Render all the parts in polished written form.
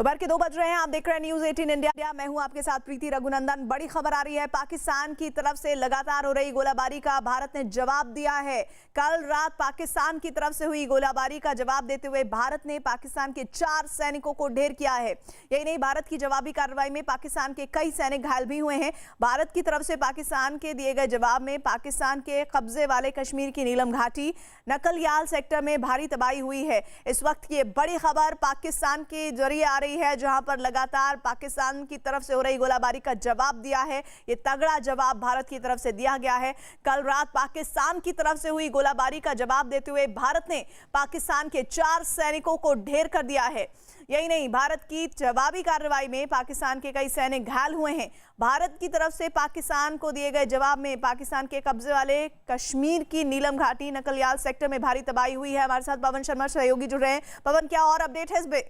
दोपहर के 2 बज रहे हैं। आप देख रहे हैं न्यूज़ 18 इंडिया। मैं हूं आपके साथ प्रीति रघुनंदन। बड़ी खबर आ रही है, पाकिस्तान की तरफ से लगातार हो रही गोलाबारी का भारत ने जवाब दिया है। कल रात पाकिस्तान की तरफ से हुई गोलाबारी का जवाब देते हुए भारत ने पाकिस्तान के 4 सैनिकों को ढेर किया है। यही नहीं, भारत की जवाबी कार्रवाई में पाकिस्तान के कई सैनिक घायल भी हुए हैं। भारत की तरफ से पाकिस्तान के दिए गए जवाब में पाकिस्तान के कब्जे वाले कश्मीर की नीलम घाटी नकलयाल सेक्टर में भारी तबाही हुई है। इस वक्त की बड़ी खबर पाकिस्तान के जरिए आ रही है, जहां पर लगातार पाकिस्तान की तरफ से हो रही गोलाबारी का जवाब दिया है। ये तगड़ा जवाब भारत की तरफ से दिया गया है। कल रात पाकिस्तान की तरफ से हुई गोलाबारी का जवाब देते हुए भारत ने पाकिस्तान के 4 सैनिकों को ढेर कर दिया है। यही नहीं, भारत की जवाबी कार्रवाई में पाकिस्तान के कई सैनिक घायल हुए हैं। भारत की तरफ से पाकिस्तान को दिए गए जवाब में पाकिस्तान के कब्जे वाले कश्मीर की नीलम घाटी नकलयाल सेक्टर में भारी तबाही हुई है। हमारे साथ पवन शर्मा सहयोगी जुड़ रहे हैं। पवन, क्या और अपडेट है इस पे?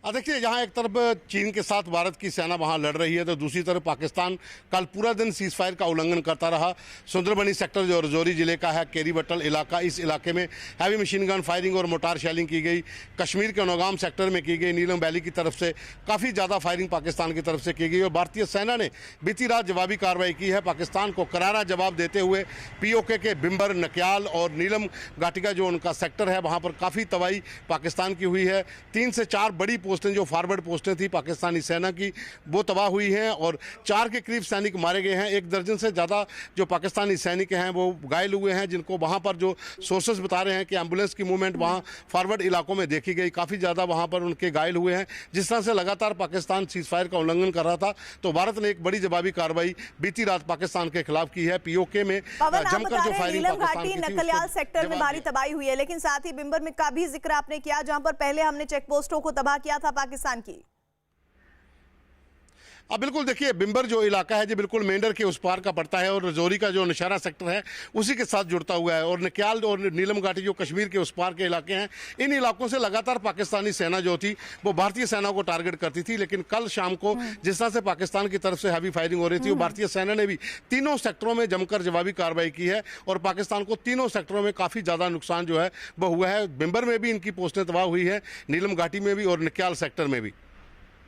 देखिए, जहां एक तरफ चीन के साथ भारत की सेना वहां लड़ रही है, तो दूसरी तरफ पाकिस्तान कल पूरा दिन सीज फायर का उल्लंघन करता रहा। सुंदरबनी सेक्टर जो रजौरी जिले का है, केरी बटल इलाका, इस इलाके में हैवी मशीन गन फायरिंग और मोटार शेलिंग की गई। कश्मीर के नौगाम सेक्टर में की गई। नीलम वैली की तरफ से काफ़ी ज़्यादा फायरिंग पाकिस्तान की तरफ से की गई और भारतीय सेना ने बीती रात जवाबी कार्रवाई की है। पाकिस्तान को करारा जवाब देते हुए POK के बिम्बर, नक्याल और नीलम घाटी का जो उनका सेक्टर है, वहाँ पर काफ़ी तबाही पाकिस्तान की हुई है। 3 से 4 बड़ी पोस्टें जो फॉरवर्ड पोस्टें थी पाकिस्तानी सेना की, वो तबाह हुई हैं और 4 के करीब सैनिक मारे गए हैं। 1 दर्जन से ज़्यादा जो पाकिस्तानी सैनिक हैं वो घायल हुए हैं, जिनको वहाँ पर जो सोर्सेस बता रहे हैं कि एम्बुलेंस की मूवमेंट वहाँ फॉरवर्ड इलाकों में देखी गई। काफ़ी ज़्यादा वहाँ पर उनके घायल हुए हैं। जिस तरह से लगातार पाकिस्तान सीज फायर का उल्लंघन कर रहा था, तो भारत ने एक बड़ी जवाबी कार्रवाई बीती रात पाकिस्तान के खिलाफ की है। POK में जमकर जो फायरिंग नकलयाल सेक्टर में भारी तबाही हुई है, लेकिन साथ ही बिम्बर में का भी जिक्र आपने किया, जहां पर पहले हमने चेक पोस्टों को तबाह किया था पाकिस्तान की। बिल्कुल, देखिए, बिम्बर जो इलाका है, जो बिल्कुल मेंढर के उस पार का पड़ता है और रजौरी का जो नशारा सेक्टर है उसी के साथ जुड़ता हुआ है। और नक्याल और नीलम घाटी जो कश्मीर के उस पार के इलाके हैं, इन इलाकों से लगातार पाकिस्तानी सेना जो थी वो भारतीय सेना को टारगेट करती थी। लेकिन कल शाम को जिस तरह से पाकिस्तान की तरफ से हैवी फायरिंग हो रही थी, भारतीय सेना ने भी तीनों सेक्टरों में जमकर जवाबी कार्रवाई की है और पाकिस्तान को तीनों सेक्टरों में काफ़ी ज़्यादा नुकसान जो है वो हुआ है। बिम्बर में भी इनकी पोस्टें तबाह हुई है, नीलम घाटी में भी और नक्याल सेक्टर में भी।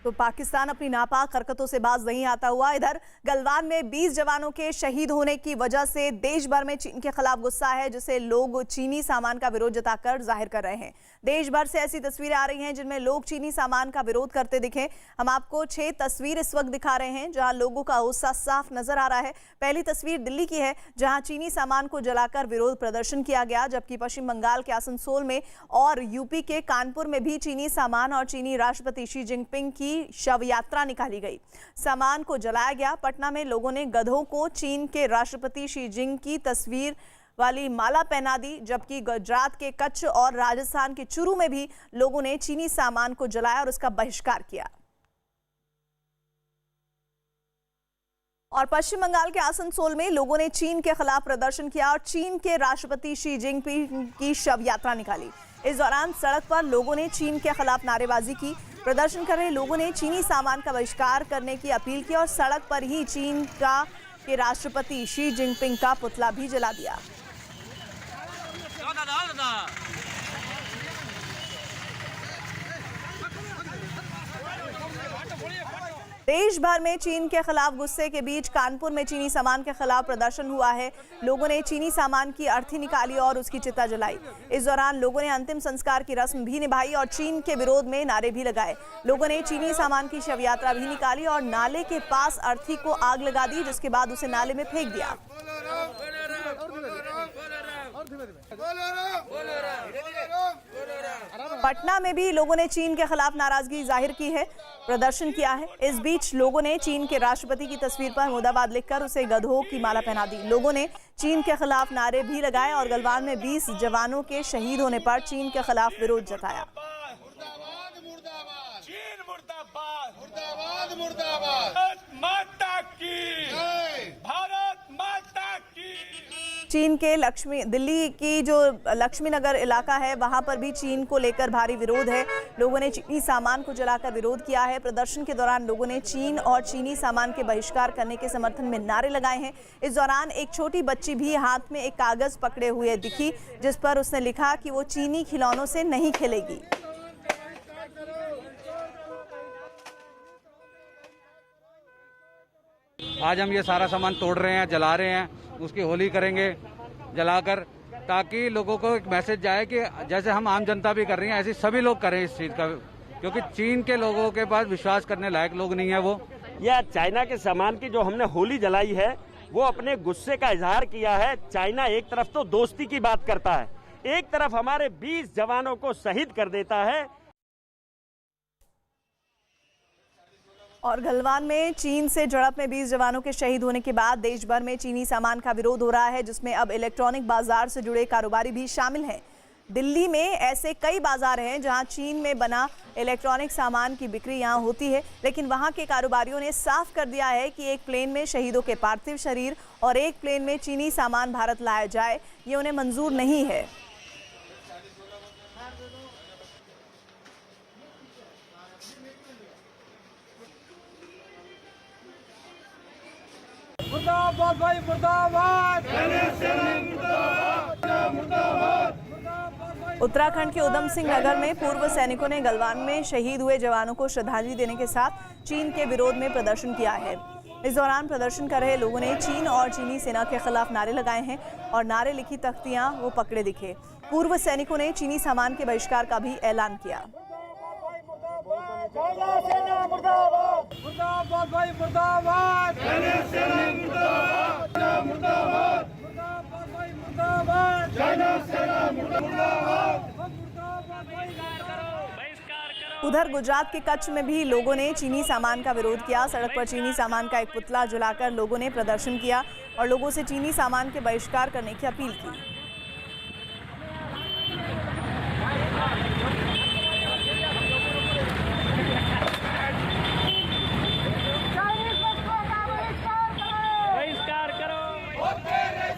तो पाकिस्तान अपनी नापाक हरकतों से बाज नहीं आता हुआ। इधर गलवान में 20 जवानों के शहीद होने की वजह से देश भर में चीन के खिलाफ गुस्सा है, जिसे लोग चीनी सामान का विरोध जताकर जाहिर कर रहे हैं। देश भर से ऐसी तस्वीरें आ रही हैं जिनमें लोग चीनी सामान का विरोध करते दिखे। हम आपको 6 तस्वीर इस वक्त दिखा रहे हैं जहां लोगों का गुस्सा साफ नजर आ रहा है। पहली तस्वीर दिल्ली की है, जहां चीनी सामान को जलाकर विरोध प्रदर्शन किया गया, जबकि पश्चिम बंगाल के आसनसोल में और यूपी के कानपुर में भी चीनी सामान और चीनी राष्ट्रपति शी जिनपिंग की शव यात्रा निकाली गई। सामान को जलाया गया। पटना में लोगों ने गधों को चीन के राष्ट्रपति शी जिनपिंग की तस्वीर वाली माला पहना दी, जबकि गुजरात के कच्छ और राजस्थान के चूरू में भी लोगों ने चीनी सामान को जलाया और उसका बहिष्कार किया। और पश्चिम बंगाल के आसनसोल में लोगों ने चीन के खिलाफ प्रदर्शन किया और चीन के राष्ट्रपति शी जिनपिंग की शव यात्रा निकाली। इस दौरान सड़क पर लोगों ने चीन के खिलाफ नारेबाजी की। प्रदर्शन कर रहे लोगों ने चीनी सामान का बहिष्कार करने की अपील की और सड़क पर ही चीन के राष्ट्रपति शी जिनपिंग का पुतला भी जला दिया। देश भर में चीन के खिलाफ गुस्से के बीच कानपुर में चीनी सामान के खिलाफ प्रदर्शन हुआ है। लोगों ने चीनी सामान की अर्थी निकाली और उसकी चिता जलाई। इस दौरान लोगों ने अंतिम संस्कार की रस्म भी निभाई और चीन के विरोध में नारे भी लगाए। लोगों ने चीनी सामान की शव यात्रा भी निकाली और नाले के पास अर्थी को आग लगा दी, जिसके बाद उसे नाले में फेंक दिया। पटना में भी लोगों ने चीन के खिलाफ नाराजगी जाहिर की है, प्रदर्शन किया है। इस बीच लोगों ने चीन के राष्ट्रपति की तस्वीर पर मुर्दाबाद लिखकर उसे गधों की माला पहना दी। लोगों ने चीन के खिलाफ नारे भी लगाए और गलवान में 20 जवानों के शहीद होने पर चीन के खिलाफ विरोध जताया। चीन के दिल्ली की जो लक्ष्मी नगर इलाका है, वहां पर भी चीन को लेकर भारी विरोध है। लोगों ने चीनी सामान को जलाकर विरोध किया है। प्रदर्शन के दौरान लोगों ने चीन और चीनी सामान के बहिष्कार करने के समर्थन में नारे लगाए हैं। इस दौरान एक छोटी बच्ची भी हाथ में एक कागज पकड़े हुए दिखी, जिस पर उसने लिखा कि वो चीनी खिलौनों से नहीं खेलेगी। आज हम ये सारा सामान तोड़ रहे हैं, जला रहे हैं, उसकी होली करेंगे जलाकर, ताकि लोगों को एक मैसेज जाए कि जैसे हम आम जनता भी कर रही हैं ऐसे सभी लोग करें इस चीज़ का, क्योंकि चीन के लोगों के पास विश्वास करने लायक लोग नहीं है वो। यह चाइना के सामान की जो हमने होली जलाई है वो अपने गुस्से का इजहार किया है। चाइना एक तरफ तो दोस्ती की बात करता है, एक तरफ हमारे 20 जवानों को शहीद कर देता है। और गलवान में चीन से झड़प में 20 जवानों के शहीद होने के बाद देश भर में चीनी सामान का विरोध हो रहा है, जिसमें अब इलेक्ट्रॉनिक बाजार से जुड़े कारोबारी भी शामिल हैं। दिल्ली में ऐसे कई बाजार हैं जहां चीन में बना इलेक्ट्रॉनिक सामान की बिक्री यहां होती है, लेकिन वहां के कारोबारियों ने साफ कर दिया है कि एक प्लेन में शहीदों के पार्थिव शरीर और एक प्लेन में चीनी सामान भारत लाया जाए, ये उन्हें मंजूर नहीं है। मुर्दाबाद भाई मुर्दाबाद। उत्तराखंड के उधम सिंह नगर में पूर्व सैनिकों ने गलवान में शहीद हुए जवानों को श्रद्धांजलि देने के साथ चीन के विरोध में प्रदर्शन किया है। इस दौरान प्रदर्शन कर रहे लोगों ने चीन और चीनी सेना के खिलाफ नारे लगाए हैं और नारे लिखी तख्तियां वो पकड़े दिखे। पूर्व सैनिकों ने चीनी सामान के बहिष्कार का भी ऐलान किया। मुर्दाबाद भाई मुर्दाबाद। उधर गुजरात के कच्छ में भी लोगों ने चीनी सामान का विरोध किया। सड़क पर चीनी सामान का एक पुतला जलाकर लोगों ने प्रदर्शन किया और लोगों से चीनी सामान के बहिष्कार करने की अपील की।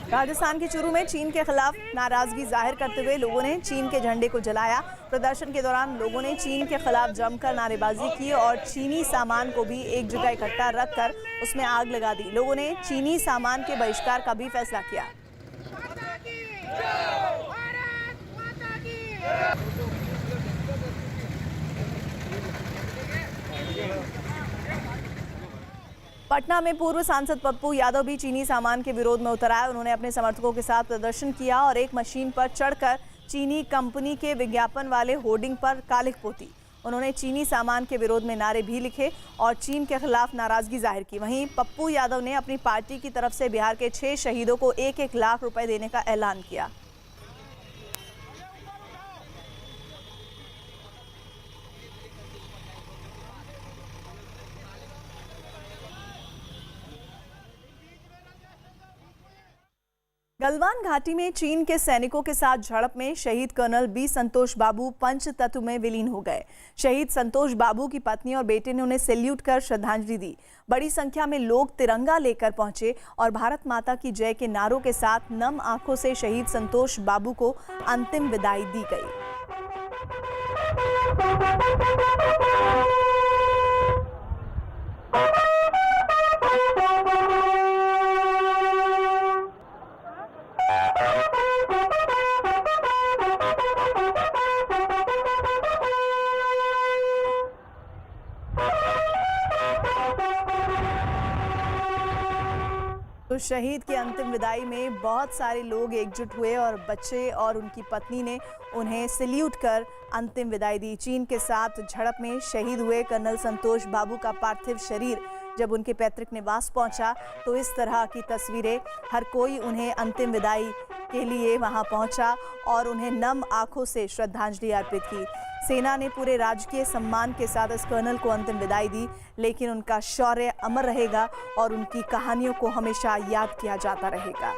राजस्थान के चूरू में चीन के खिलाफ नाराजगी जाहिर करते हुए लोगों ने चीन के झंडे को जलाया। प्रदर्शन के दौरान लोगों ने चीन के खिलाफ जमकर नारेबाजी की और चीनी सामान को भी एक जगह इकट्ठा रखकर उसमें आग लगा दी। लोगों ने चीनी सामान के बहिष्कार का भी फैसला किया। पटना में पूर्व सांसद पप्पू यादव भी चीनी सामान के विरोध में उतर आए। उन्होंने अपने समर्थकों के साथ प्रदर्शन किया और एक मशीन पर चढ़कर चीनी कंपनी के विज्ञापन वाले होर्डिंग पर कालिख पोती। उन्होंने चीनी सामान के विरोध में नारे भी लिखे और चीन के खिलाफ नाराजगी जाहिर की। वहीं पप्पू यादव ने अपनी पार्टी की तरफ से बिहार के 6 शहीदों को 1-1 लाख रुपए देने का ऐलान किया। गलवान घाटी में चीन के सैनिकों के साथ झड़प में शहीद कर्नल बी संतोष बाबू पंच तत्व में विलीन हो गए। शहीद संतोष बाबू की पत्नी और बेटे ने उन्हें सैल्यूट कर श्रद्धांजलि दी। बड़ी संख्या में लोग तिरंगा लेकर पहुंचे और भारत माता की जय के नारों के साथ नम आंखों से शहीद संतोष बाबू को अंतिम विदाई दी गई। तो शहीद की अंतिम विदाई में बहुत सारे लोग एकजुट हुए और बच्चे और उनकी पत्नी ने उन्हें सैल्यूट कर अंतिम विदाई दी। चीन के साथ झड़प में शहीद हुए कर्नल संतोष बाबू का पार्थिव शरीर जब उनके पैतृक निवास पहुंचा तो इस तरह की तस्वीरें, हर कोई उन्हें अंतिम विदाई के लिए वहां पहुंचा और उन्हें नम आंखों से श्रद्धांजलि अर्पित की। सेना ने पूरे राजकीय सम्मान के साथ इस कर्नल को अंतिम विदाई दी, लेकिन उनका शौर्य अमर रहेगा और उनकी कहानियों को हमेशा याद किया जाता रहेगा।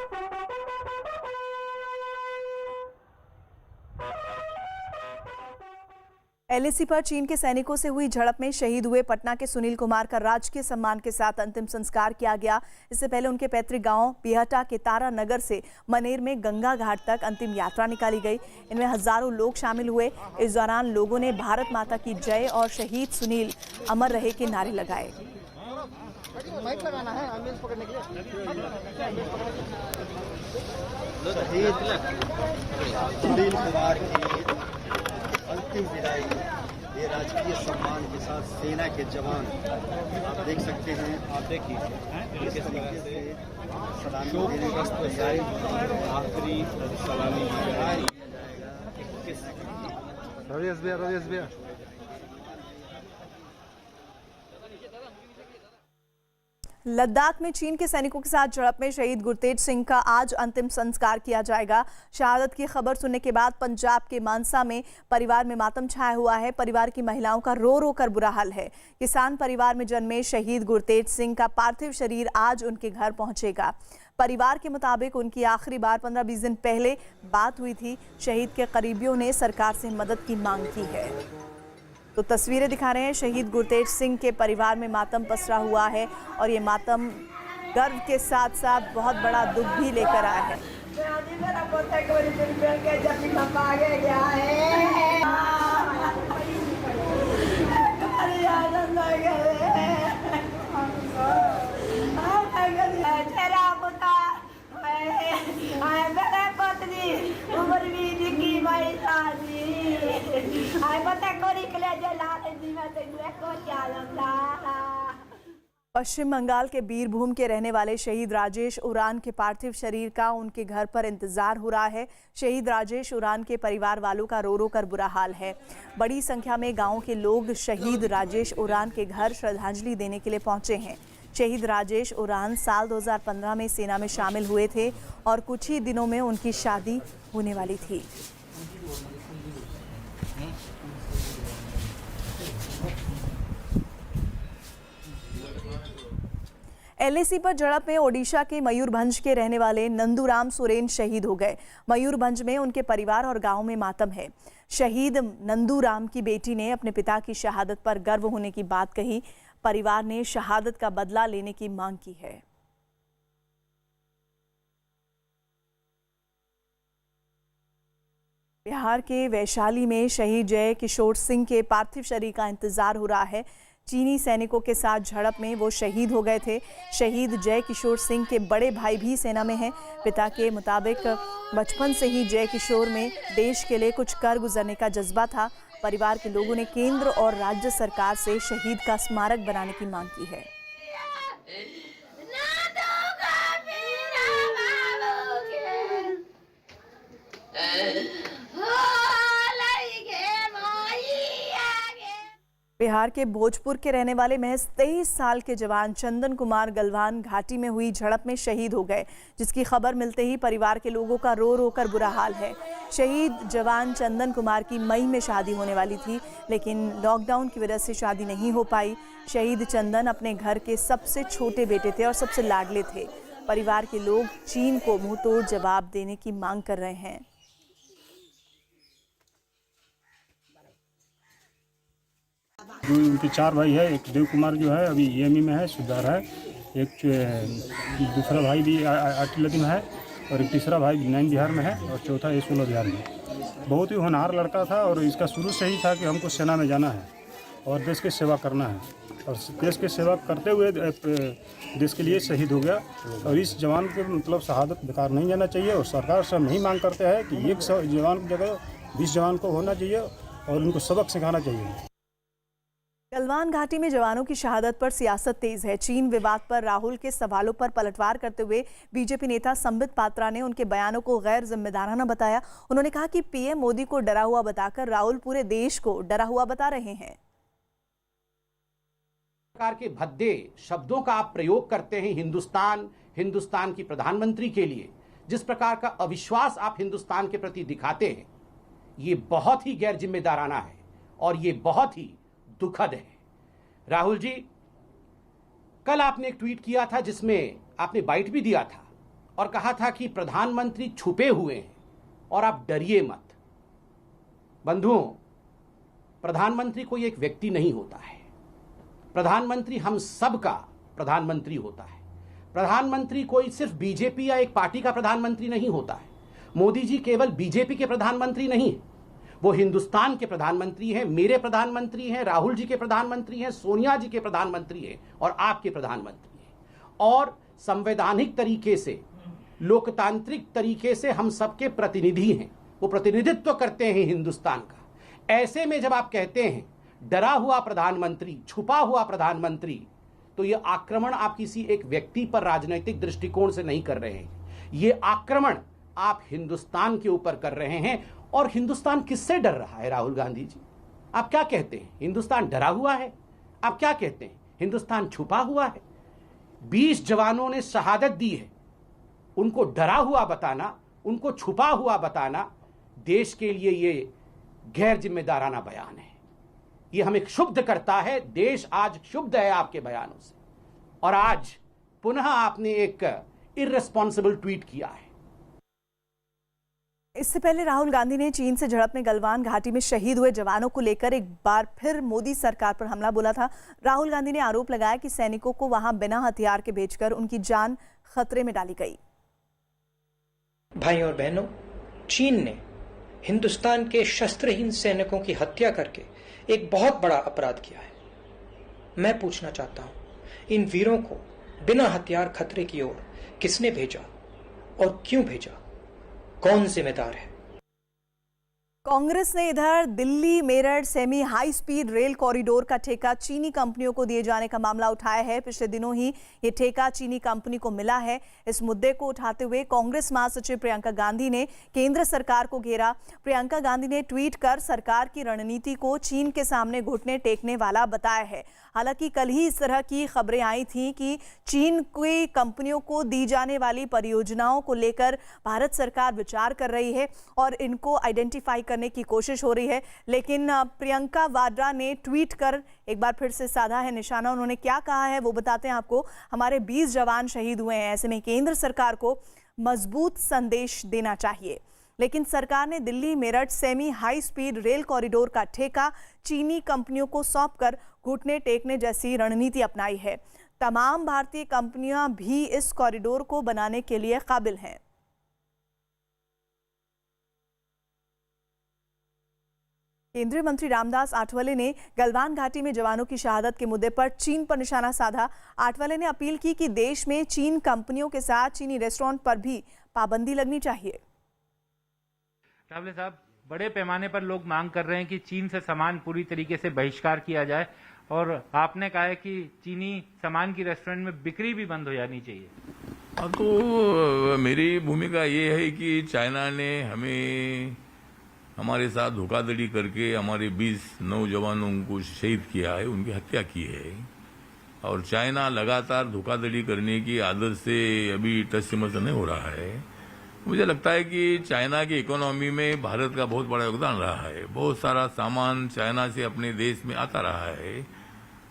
एलएसी पर चीन के सैनिकों से हुई झड़प में शहीद हुए पटना के सुनील कुमार का राजकीय सम्मान के साथ अंतिम संस्कार किया गया। इससे पहले उनके पैतृक गांव बिहटा के तारा नगर से मनेर में गंगा घाट तक अंतिम यात्रा निकाली गई। इनमें हजारों लोग शामिल हुए। इस दौरान लोगों ने भारत माता की जय और शहीद सुनील अमर रहे के नारे लगाए। माइक लगाना है एम्बुलेंस पकड़ने के लिए। सुनील कुमार की अंतिम विदाई ये राजकीय सम्मान के साथ सेना के जवान आप देख सकते हैं। आप देखिए किस तरीके से सलामी देने की तैयारी, आखिरी सलामी दिया जाएगा। लद्दाख में चीन के सैनिकों के साथ झड़प में शहीद गुरतेज सिंह का आज अंतिम संस्कार किया जाएगा। शहादत की खबर सुनने के बाद पंजाब के मानसा में परिवार में मातम छाया हुआ है। परिवार की महिलाओं का रो रो कर बुरा हाल है। किसान परिवार में जन्मे शहीद गुरतेज सिंह का पार्थिव शरीर आज उनके घर पहुंचेगा। परिवार के मुताबिक उनकी आखिरी बार 15-20 दिन पहले बात हुई थी। शहीद के करीबियों ने सरकार से मदद की मांग की है। तो तस्वीरें दिखा रहे हैं, शहीद गुरतेज सिंह के परिवार में मातम पसरा हुआ है और ये मातम गर्व के साथ साथ बहुत बड़ा दुख भी लेकर आया है। पश्चिम बंगाल के बीरभूम के रहने वाले शहीद राजेश उरान के पार्थिव शरीर का उनके घर पर इंतजार हो रहा है। शहीद राजेश उरान के परिवार वालों का रो रो कर बुरा हाल है। बड़ी संख्या में गांव के लोग शहीद राजेश उरान के घर श्रद्धांजलि देने के लिए पहुंचे हैं। शहीद राजेश उरान साल 2015 में सेना में शामिल हुए थे और कुछ ही दिनों में उनकी शादी होने वाली थी। एलएसी पर झड़प में ओडिशा के मयूरभंज के रहने वाले नंदूराम सोरेन शहीद हो गए। मयूरभंज में उनके परिवार और गांव में मातम है। शहीद नंदूराम की बेटी ने अपने पिता की शहादत पर गर्व होने की बात कही। परिवार ने शहादत का बदला लेने की मांग की है। बिहार के वैशाली में शहीद जय किशोर सिंह के पार्थिव शरीर का इंतजार हो रहा है। चीनी सैनिकों के साथ झड़प में वो शहीद हो गए थे। शहीद जय किशोर सिंह के बड़े भाई भी सेना में हैं। पिता के मुताबिक बचपन से ही जय किशोर में देश के लिए कुछ कर गुजरने का जज्बा था। परिवार के लोगों ने केंद्र और राज्य सरकार से शहीद का स्मारक बनाने की मांग की है। बिहार के भोजपुर के रहने वाले महज 23 साल के जवान चंदन कुमार गलवान घाटी में हुई झड़प में शहीद हो गए, जिसकी खबर मिलते ही परिवार के लोगों का रो रो कर बुरा हाल है। शहीद जवान चंदन कुमार की मई में शादी होने वाली थी, लेकिन लॉकडाउन की वजह से शादी नहीं हो पाई। शहीद चंदन अपने घर के सबसे छोटे बेटे थे और सबसे लाडले थे। परिवार के लोग चीन को मुंहतोड़ जवाब देने की मांग कर रहे हैं। उनके 4 भाई है। एक देव कुमार जो है अभी EME में है, सुधार है। एक दूसरा भाई भी आर्टिलरी में है और एक तीसरा भाई 9 बिहार में है और चौथा 16 बिहार में। बहुत ही होनहार लड़का था और इसका शुरू से ही था कि हमको सेना में जाना है और देश की सेवा करना है, और देश की सेवा करते हुए देश के लिए शहीद हो गया। और इस जवान के मतलब शहादत बेकार नहीं जाना चाहिए और सरकार से हम यही मांग करते हैं कि एक जवान की जगह 20 जवान को होना चाहिए और उनको सबक सिखाना चाहिए। गलवान घाटी में जवानों की शहादत पर सियासत तेज है। चीन विवाद पर राहुल के सवालों पर पलटवार करते हुए बीजेपी नेता संबित पात्रा ने उनके बयानों को गैर जिम्मेदाराना बताया। उन्होंने कहा कि पीएम मोदी को डरा हुआ बताकर राहुल पूरे देश को डरा हुआ बता रहे हैं। प्रकार के भद्दे शब्दों का आप प्रयोग करते हैं हिंदुस्तान की प्रधानमंत्री के लिए, जिस प्रकार का अविश्वास आप हिंदुस्तान के प्रति दिखाते हैं, ये बहुत ही गैर जिम्मेदाराना है और ये बहुत ही दुखद है। राहुल जी, कल आपने एक ट्वीट किया था जिसमें आपने बाइट भी दिया था और कहा था कि प्रधानमंत्री छुपे हुए हैं और आप डरिए मत। बंधुओं, प्रधानमंत्री कोई एक व्यक्ति नहीं होता है। प्रधानमंत्री हम सब का प्रधानमंत्री होता है। प्रधानमंत्री कोई सिर्फ बीजेपी या एक पार्टी का प्रधानमंत्री नहीं होता है। मोदी जी केवल बीजेपी के प्रधानमंत्री नहीं है, वो हिंदुस्तान के प्रधानमंत्री हैं, मेरे प्रधानमंत्री हैं, राहुल जी के प्रधानमंत्री हैं, सोनिया जी के प्रधानमंत्री हैं और आपके प्रधानमंत्री हैं। और संवैधानिक तरीके से, लोकतांत्रिक तरीके से हम सबके प्रतिनिधि हैं, वो प्रतिनिधित्व करते हैं हिंदुस्तान का। ऐसे में जब आप कहते हैं डरा हुआ प्रधानमंत्री, छुपा हुआ प्रधानमंत्री, तो यह आक्रमण आप किसी एक व्यक्ति पर राजनीतिक दृष्टिकोण से नहीं कर रहे हैं, यह आक्रमण आप हिंदुस्तान के ऊपर कर रहे हैं। और हिंदुस्तान किससे डर रहा है राहुल गांधी जी? आप क्या कहते हैं? हिंदुस्तान डरा हुआ है? आप क्या कहते हैं? हिंदुस्तान छुपा हुआ है? 20 जवानों ने शहादत दी है, उनको डरा हुआ बताना, उनको छुपा हुआ बताना देश के लिए ये गैर जिम्मेदाराना बयान है। ये हमें क्षुब्ध करता है। देश आज क्षुब्ध है आपके बयानों से। और आज पुनः आपने एक इर्रेस्पॉन्सिबल ट्वीट किया है। इससे पहले राहुल गांधी ने चीन से झड़प में गलवान घाटी में शहीद हुए जवानों को लेकर एक बार फिर मोदी सरकार पर हमला बोला था। राहुल गांधी ने आरोप लगाया कि सैनिकों को वहां बिना हथियार के भेजकर उनकी जान खतरे में डाली गई। भाई और बहनों, चीन ने हिंदुस्तान के शस्त्रहीन सैनिकों की हत्या करके एक बहुत बड़ा अपराध किया है। मैं पूछना चाहता हूं, इन वीरों को बिना हथियार खतरे की ओर किसने भेजा और क्यों भेजा? कौन जिम्मेदार है? कांग्रेस ने इधर Delhi Meerut semi high speed rail corridor का ठेका चीनी कंपनियों को दिए जाने का मामला उठाया है। पिछले दिनों ही ये ठेका चीनी कंपनी को मिला है। इस मुद्दे को उठाते हुए कांग्रेस महासचिव प्रियंका गांधी ने केंद्र सरकार को घेरा। प्रियंका गांधी ने ट्वीट कर सरकार की रणनीति को चीन के सामने घुटने टेकने वाला बताया है। हालांकि कल ही इस तरह की खबरें आई थीं कि चीन की कंपनियों को दी जाने वाली परियोजनाओं को लेकर भारत सरकार विचार कर रही है और इनको आइडेंटिफाई करने की कोशिश हो रही है। लेकिन प्रियंका वाड्रा ने ट्वीट कर एक बार फिर से साधा है निशाना। उन्होंने क्या कहा है वो बताते हैं आपको। हमारे 20 जवान शहीद हुए हैं, ऐसे में केंद्र सरकार को मजबूत संदेश देना चाहिए। लेकिन सरकार ने Delhi Meerut semi high speed rail corridor का ठेका चीनी कंपनियों को सौंपकर घुटने टेकने जैसी रणनीति अपनाई है। तमाम भारतीय कंपनियां भी इस कॉरिडोर को बनाने के लिए काबिल हैं। केंद्रीय मंत्री रामदास आठवले ने गलवान घाटी में जवानों की शहादत के मुद्दे पर चीन पर निशाना साधा। आठवले ने अपील की कि देश में चीन कंपनियों के साथ चीनी रेस्टोरेंट पर भी पाबंदी लगनी चाहिए। आठवले साहब, बड़े पैमाने पर लोग मांग कर रहे हैं कि चीन से सामान पूरी तरीके से बहिष्कार किया जाए और आपने कहा है कि चीनी सामान की रेस्टोरेंट में बिक्री भी बंद हो जानी चाहिए। तो मेरी भूमिका ये है कि चाइना ने हमारे साथ धोखाधड़ी करके हमारे 20 नौजवानों को शहीद किया है, उनकी हत्या की है। और चाइना लगातार धोखाधड़ी करने की आदत से अभी टस-मस नहीं हो रहा है। मुझे लगता है कि चाइना की इकोनॉमी में भारत का बहुत बड़ा योगदान रहा है। बहुत सारा सामान चाइना से अपने देश में आता रहा है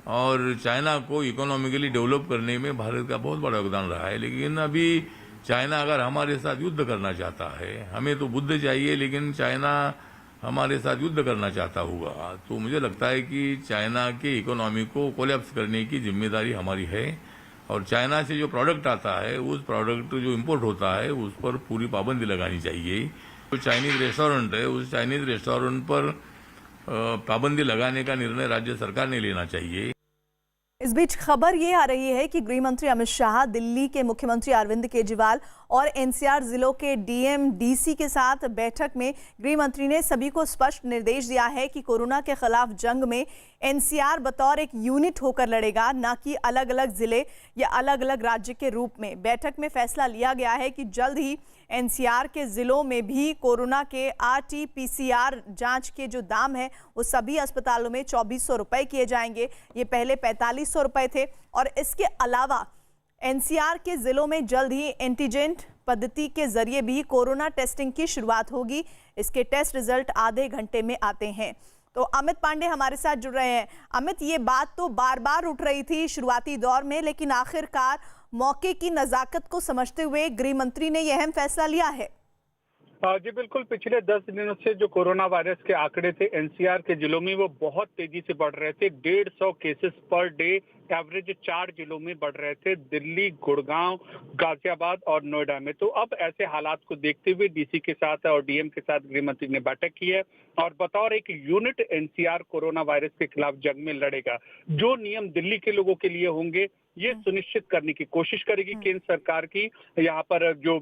और चाइना को इकोनॉमिकली डेवलप करने में भारत का बहुत बड़ा योगदान रहा है। लेकिन अभी चाइना अगर हमारे साथ युद्ध करना चाहता है, हमें तो बुद्ध चाहिए, लेकिन चाइना हमारे साथ युद्ध करना चाहता हुआ, तो मुझे लगता है कि चाइना के इकोनॉमी को कोलैप्स करने की जिम्मेदारी हमारी है। और चाइना से जो प्रोडक्ट आता है, उस प्रोडक्ट जो इंपोर्ट होता है, उस पर पूरी पाबंदी लगानी चाहिए। जो चाइनीज रेस्टोरेंट है, उस चाइनीज रेस्टोरेंट पर पाबंदी लगाने का निर्णय राज्य सरकार ने लेना चाहिए। इस बीच खबर ये आ रही है कि गृह मंत्री अमित शाह दिल्ली के मुख्यमंत्री अरविंद केजरीवाल और एनसीआर जिलों के डीएम डीसी के साथ बैठक में गृह मंत्री ने सभी को स्पष्ट निर्देश दिया है कि कोरोना के खिलाफ जंग में एनसीआर बतौर एक यूनिट होकर लड़ेगा, न कि अलग अलग जिले या अलग अलग राज्य के रूप में। बैठक में फैसला लिया गया है कि जल्द ही एनसीआर के जिलों में भी कोरोना के आरटी-पीसीआर जांच के जो दाम है वो सभी अस्पतालों में 2400 रुपए किए जाएंगे। ये पहले 4500 रुपए थे। और इसके अलावा एनसीआर के जिलों में जल्द ही एंटीजेंट पद्धति के जरिए भी कोरोना टेस्टिंग की शुरुआत होगी। इसके टेस्ट रिजल्ट आधे घंटे में आते हैं। तो अमित पांडे हमारे साथ जुड़ रहे हैं। अमित, ये बात तो बार बार उठ रही थी शुरुआती दौर में, लेकिन आखिरकार मौके की नजाकत को समझते हुए गृह मंत्री ने यह अहम फैसला लिया है। जी बिल्कुल, पिछले 10 दिनों से जो कोरोना वायरस के आंकड़े थे एनसीआर के जिलों में वो बहुत तेजी से बढ़ रहे थे। 150 केसेस पर डे एवरेज 4 जिलों में बढ़ रहे थे, दिल्ली, गुड़गांव, गाजियाबाद और नोएडा में। तो अब ऐसे हालात को देखते हुए डीसी के साथ और डीएम के साथ गृह मंत्री ने बैठक की है और बतौर एक यूनिट एनसीआर कोरोना वायरस के खिलाफ जंग में लड़ेगा। जो नियम दिल्ली के लोगों के लिए होंगे ये सुनिश्चित करने की कोशिश करेगी केंद्र सरकार की। यहाँ पर जो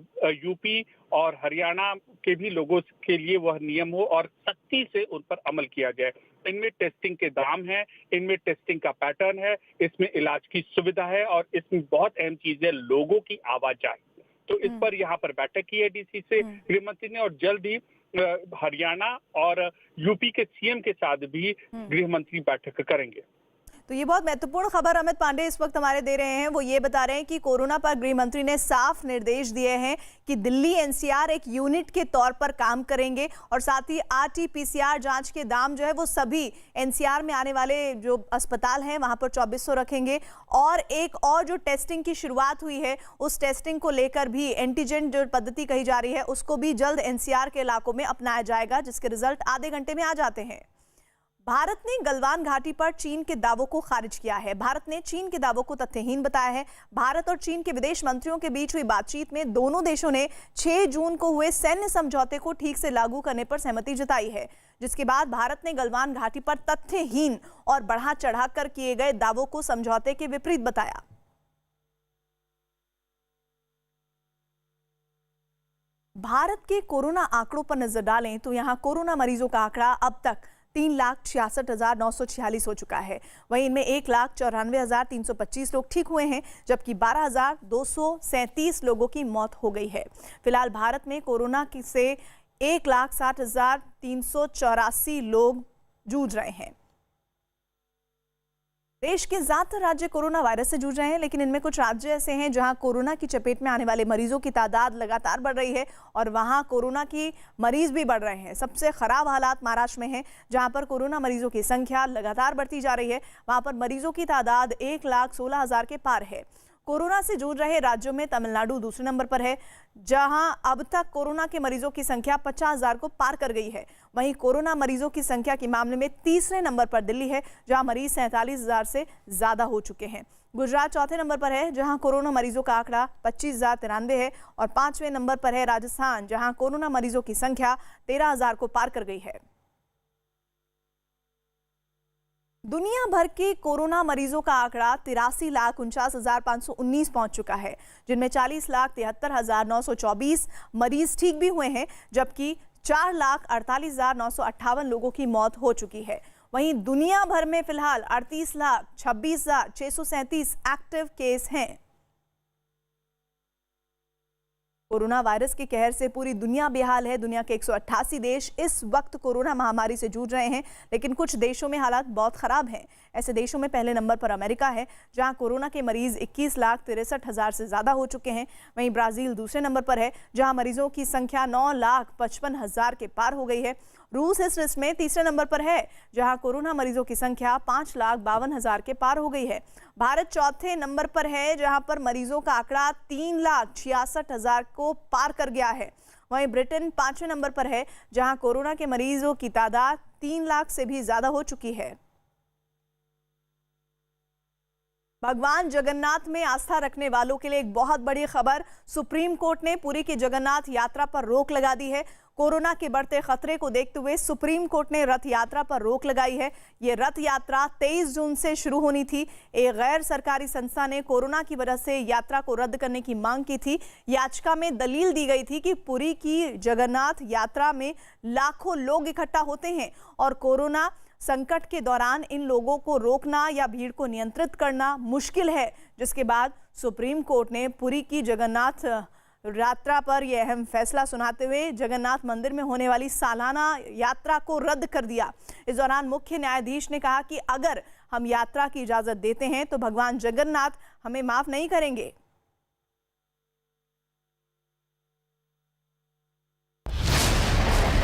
यूपी और हरियाणा के भी लोगों के लिए वह नियम हो और सख्ती से उन पर अमल किया जाए। इनमें टेस्टिंग के दाम है, इनमें टेस्टिंग का पैटर्न है, इसमें इलाज की सुविधा है और इसमें बहुत अहम चीज है लोगों की आवाजाही। तो इस पर यहाँ पर बैठक की है डीसी से गृह मंत्री ने और जल्द ही हरियाणा और यूपी के सीएम के साथ भी गृह मंत्री बैठक करेंगे। तो ये बहुत महत्वपूर्ण खबर अमित पांडे इस वक्त हमारे दे रहे हैं। वो ये बता रहे हैं कि कोरोना पर गृह मंत्री ने साफ निर्देश दिए हैं कि दिल्ली एनसीआर एक यूनिट के तौर पर काम करेंगे और साथ ही आरटी-पीसीआर जांच के दाम जो है वो सभी एनसीआर में आने वाले जो अस्पताल हैं वहां पर 2400 रखेंगे। और एक और जो टेस्टिंग की शुरुआत हुई है उस टेस्टिंग को लेकर भी एंटीजन जो पद्धति कही जा रही है उसको भी जल्द एनसीआर के इलाकों में अपनाया जाएगा, जिसके रिजल्ट आधे घंटे में आ जाते हैं। भारत ने गलवान घाटी पर चीन के दावों को खारिज किया है। भारत ने चीन के दावों को तथ्यहीन बताया है। भारत और चीन के विदेश मंत्रियों के बीच हुई बातचीत में दोनों देशों ने 6 जून को हुए सैन्य समझौते को ठीक से लागू करने पर सहमति जताई है, जिसके बाद भारत ने गलवान घाटी पर तथ्यहीन और बढ़ा चढ़ाकर किए गए दावों को समझौते के विपरीत बताया। भारत के कोरोना आंकड़ों पर नजर डालें तो यहां कोरोना मरीजों का आंकड़ा अब तक 3,66,946 हो चुका है। वहीं इनमें 1,94,325 लोग ठीक हुए हैं, जबकि 12,237 लोगों की मौत हो गई है। फिलहाल भारत में कोरोना से 1,60,384 लोग जूझ रहे हैं। देश के ज्यादातर राज्य कोरोना वायरस से जूझ रहे हैं, लेकिन इनमें कुछ राज्य ऐसे हैं जहां कोरोना की चपेट में आने वाले मरीजों की तादाद लगातार बढ़ रही है और वहां कोरोना की मरीज भी बढ़ रहे हैं। सबसे खराब हालात महाराष्ट्र में हैं, जहां पर कोरोना मरीजों की संख्या लगातार बढ़ती जा रही है। वहां पर मरीजों की तादाद 1,16,000 के पार है। कोरोना से जूझ रहे राज्यों में तमिलनाडु दूसरे नंबर पर है, जहां अब तक कोरोना के मरीजों की संख्या 50,000 को पार कर गई है। वहीं कोरोना मरीजों की संख्या के मामले में तीसरे नंबर पर दिल्ली है, जहां मरीज 47,000 से ज्यादा हो चुके हैं। गुजरात चौथे नंबर पर है, जहां कोरोना मरीजों का आंकड़ा 25,093 है और 5वें नंबर पर है राजस्थान, जहां कोरोना मरीजों की संख्या 13,000 को पार कर गई है। दुनिया भर के कोरोना मरीजों का आंकड़ा 83,49,519 पहुंच चुका है, जिनमें 40,73,924 मरीज ठीक भी हुए हैं, जबकि 4,48,958 लोगों की मौत हो चुकी है। वहीं दुनिया भर में फिलहाल 38,26,637 एक्टिव केस हैं। कोरोना वायरस के कहर से पूरी दुनिया बेहाल है। दुनिया के 188 देश इस वक्त कोरोना महामारी से जूझ रहे हैं, लेकिन कुछ देशों में हालात बहुत खराब हैं। ऐसे देशों में पहले नंबर पर अमेरिका है, जहां कोरोना के मरीज 21,63,000 से ज्यादा हो चुके हैं। वहीं ब्राजील दूसरे नंबर पर है, जहां मरीजों की संख्या 9,55,000 के पार हो गई है। रूस इस लिस्ट में तीसरे नंबर पर है, जहां कोरोना मरीजों की संख्या 5,52,000 के पार हो गई है। भारत चौथे नंबर पर है, जहां पर मरीजों का आंकड़ा 3,66,000 को पार कर गया है। वहीं ब्रिटेन 5वें नंबर पर है, जहां कोरोना के मरीजों की तादाद 3 लाख से भी ज्यादा हो चुकी है। भगवान जगन्नाथ में आस्था रखने वालों के लिए एक बहुत बड़ी खबर। सुप्रीम कोर्ट ने पुरी की जगन्नाथ यात्रा पर रोक लगा दी है। कोरोना के बढ़ते खतरे को देखते हुए सुप्रीम कोर्ट ने रथ यात्रा पर रोक लगाई है। ये रथ यात्रा 23 जून से शुरू होनी थी। एक गैर सरकारी संस्था ने कोरोना की वजह से यात्रा को रद्द करने की मांग की थी। याचिका में दलील दी गई थी कि पुरी की जगन्नाथ यात्रा में लाखों लोग इकट्ठा होते हैं और कोरोना संकट के दौरान इन लोगों को रोकना या भीड़ को नियंत्रित करना मुश्किल है, जिसके बाद सुप्रीम कोर्ट ने पुरी की जगन्नाथ यात्रा पर यह अहम फैसला सुनाते हुए जगन्नाथ मंदिर में होने वाली सालाना यात्रा को रद्द कर दिया। इस दौरान मुख्य न्यायाधीश ने कहा कि अगर हम यात्रा की इजाजत देते हैं तो भगवान जगन्नाथ हमें माफ नहीं करेंगे।